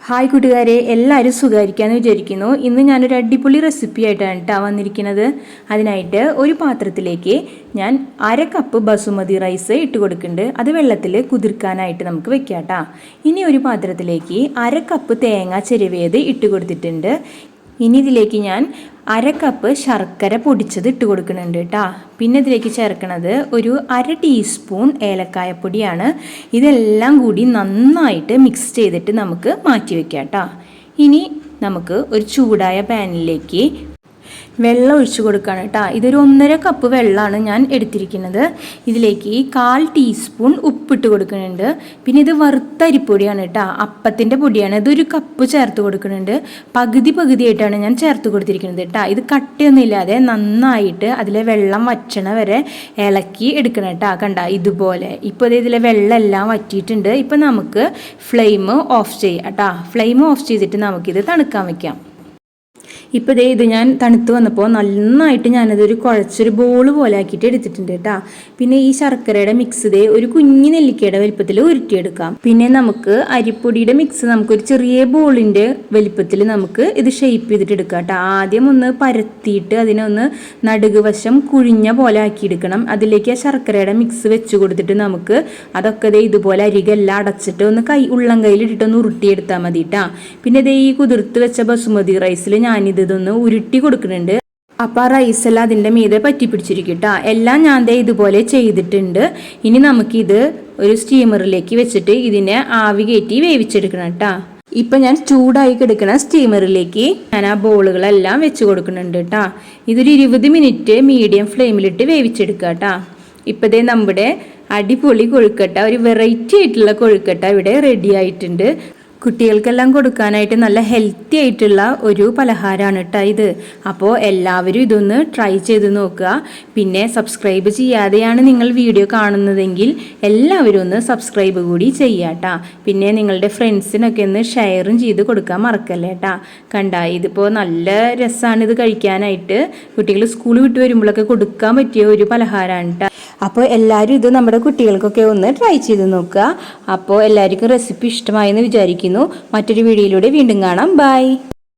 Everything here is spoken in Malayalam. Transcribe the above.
ഹായ് കൂട്ടുകാരെ, എല്ലാവരും സുഖമായിരിക്കാമെന്ന് വിചാരിക്കുന്നു. ഇന്ന് ഞാനൊരു അടിപൊളി റെസിപ്പി ആയിട്ടാണ് വന്നിരിക്കുന്നത്. അതിനായിട്ട് ഒരു പാത്രത്തിലേക്ക് ഞാൻ 1/2 കപ്പ് ബസുമതി റൈസ് ഇട്ട് കൊടുക്കുന്നുണ്ട്. അത് വെള്ളത്തിൽ കുതിർക്കാനായിട്ട് നമുക്ക് വെക്കാം. ഇനി ഒരു പാത്രത്തിലേക്ക് 1/2 കപ്പ് തേങ്ങ ചിരവിയത് ഇട്ട് കൊടുത്തിട്ടുണ്ട്. ഇനി ഇതിലേക്ക് ഞാൻ 1/2 കപ്പ് ശർക്കര പൊടിച്ചത് ഇട്ട് കൊടുക്കുന്നുണ്ട് കേട്ടോ. പിന്നെ ഇതിലേക്ക് ചേർക്കുന്നത് ഒരു 1/2 ടീസ്പൂൺ ഏലക്കായപ്പൊടിയാണ്. ഇതെല്ലാം കൂടി നന്നായിട്ട് മിക്സ് ചെയ്തിട്ട് നമുക്ക് മാറ്റി വെക്കാം കേട്ടോ. ഇനി നമുക്ക് ഒരു ചൂടായ പാനിലേക്ക് വെള്ളം ഒഴിച്ചു കൊടുക്കുകയാണ് കേട്ടോ. ഇതൊരു 1.5 കപ്പ് വെള്ളമാണ് ഞാൻ എടുത്തിരിക്കുന്നത്. ഇതിലേക്ക് 1/4 ടീസ്പൂൺ ഉപ്പിട്ട് കൊടുക്കുന്നുണ്ട്. പിന്നെ ഇത് വറുത്ത അരിപ്പൊടിയാണ് കേട്ടോ, അപ്പത്തിൻ്റെ പൊടിയാണ്. ഇതൊരു കപ്പ് ചേർത്ത് കൊടുക്കുന്നുണ്ട്. പകുതിയായിട്ടാണ് ഞാൻ ചേർത്ത് കൊടുത്തിരിക്കുന്നത് കേട്ടോ. ഇത് കട്ടയൊന്നും ഇല്ലാതെ നന്നായിട്ട് അതിലെ വെള്ളം വറ്റണ വരെ ഇളക്കി എടുക്കണം കേട്ടോ. കണ്ട ഇതുപോലെ ഇപ്പോൾ ഇതിലെ വെള്ളം എല്ലാം വറ്റിയിട്ടുണ്ട്. ഇപ്പം നമുക്ക് ഫ്ലെയിം ഓഫ് ചെയ്യാം കേട്ടോ. ഫ്ലെയിം ഓഫ് ചെയ്തിട്ട് നമുക്കിത് തണുക്കാൻ വയ്ക്കാം. ഇപ്പോൾ ഇത് ഞാൻ തണുത്ത് വന്നപ്പോൾ നന്നായിട്ട് ഞാനതൊരു കുഴച്ചൊരു ബോൾ പോലെ ആക്കിയിട്ട് എടുത്തിട്ടുണ്ട് കേട്ടോ. പിന്നെ ഈ ശർക്കരയുടെ മിക്സ് ഒരു കുഞ്ഞു നെല്ലിക്കയുടെ വലിപ്പത്തിൽ ഉരുട്ടിയെടുക്കാം. പിന്നെ നമുക്ക് അരിപ്പൊടിയുടെ മിക്സ് നമുക്കൊരു ചെറിയ ബോളിൻ്റെ വലിപ്പത്തിൽ നമുക്ക് ഇത് ഷേപ്പ് ചെയ്തിട്ട് എടുക്കാം കേട്ടോ. ആദ്യം ഒന്ന് പരത്തിയിട്ട് അതിനൊന്ന് നടുകുവശം കുഴിഞ്ഞ പോലെ ആക്കിയെടുക്കണം. അതിലേക്ക് ആ ശർക്കരയുടെ മിക്സ് വെച്ച് കൊടുത്തിട്ട് നമുക്ക് അതൊക്കെ ഇതുപോലെ അരികെല്ലാം അടച്ചിട്ട് ഒന്ന് ഉള്ളം കയ്യിലിട്ടിട്ട് ഒന്ന് ഉരുട്ടിയെടുത്താൽ മതി കേട്ടോ. പിന്നെ ഈ കുതിർത്ത് വെച്ച ബസുമതി റൈസിൽ ഞാനിതൊന്ന് ഉരുട്ടി കൊടുക്കുന്നുണ്ട്. അപ്പോൾ ആ റൈസെല്ലാം അതിൻ്റെ മീതെ പറ്റി പിടിച്ചിരിക്കും കേട്ടോ. എല്ലാം ഞാൻ ഇതുപോലെ ചെയ്തിട്ടുണ്ട്. ഇനി നമുക്കിത് ഒരു സ്റ്റീമറിലേക്ക് വെച്ചിട്ട് ഇതിനെ ആവി കയറ്റി വേവിച്ചെടുക്കണം കേട്ടോ. ഇപ്പം ഞാൻ ചൂടായി കിടക്കുന്ന സ്റ്റീമറിലേക്ക് ഞാൻ ആ ബോളുകളെല്ലാം വെച്ച് കൊടുക്കുന്നുണ്ട് കേട്ടോ. ഇതൊരു 20 മിനിറ്റ് മീഡിയം ഫ്ലെയിമിലിട്ട് വേവിച്ചെടുക്കുക കേട്ടോ. ഇപ്പോഴേ നമ്മുടെ അടിപൊളി കൊഴുക്കട്ട, ഒരു വെറൈറ്റി ആയിട്ടുള്ള കൊഴുക്കട്ട ഇവിടെ റെഡി ആയിട്ടുണ്ട്. കുട്ടികൾക്കെല്ലാം കൊടുക്കാനായിട്ട് നല്ല ഹെൽത്തി ആയിട്ടുള്ള ഒരു പലഹാരമാണ് കേട്ടോ ഇത്. അപ്പോൾ എല്ലാവരും ഇതൊന്ന് ട്രൈ ചെയ്ത് നോക്കുക. പിന്നെ സബ്സ്ക്രൈബ് ചെയ്യാതെയാണ് നിങ്ങൾ വീഡിയോ കാണുന്നതെങ്കിൽ എല്ലാവരും ഒന്ന് സബ്സ്ക്രൈബ് കൂടി ചെയ്യാം കേട്ടോ. പിന്നെ നിങ്ങളുടെ ഫ്രണ്ട്സിനൊക്കെ ഒന്ന് ഷെയറും ചെയ്ത് കൊടുക്കാൻ മറക്കല്ലേ കേട്ടോ. കണ്ട ഇതിപ്പോൾ നല്ല രസമാണ് ഇത് കഴിക്കാനായിട്ട്. കുട്ടികൾ സ്കൂൾ വിട്ട് വരുമ്പോഴൊക്കെ കൊടുക്കാൻ പറ്റിയ ഒരു പലഹാരമാണ് കേട്ടോ. അപ്പോൾ എല്ലാവരും ഇത് നമ്മുടെ കുട്ടികൾക്കൊക്കെ ഒന്ന് ട്രൈ ചെയ്ത് നോക്കുക. അപ്പോൾ എല്ലാവർക്കും റെസിപ്പി ഇഷ്ടമായെന്ന് വിചാരിക്കുന്നു. മറ്റൊരു വീഡിയോയിലൂടെ വീണ്ടും കാണാം. ബൈ.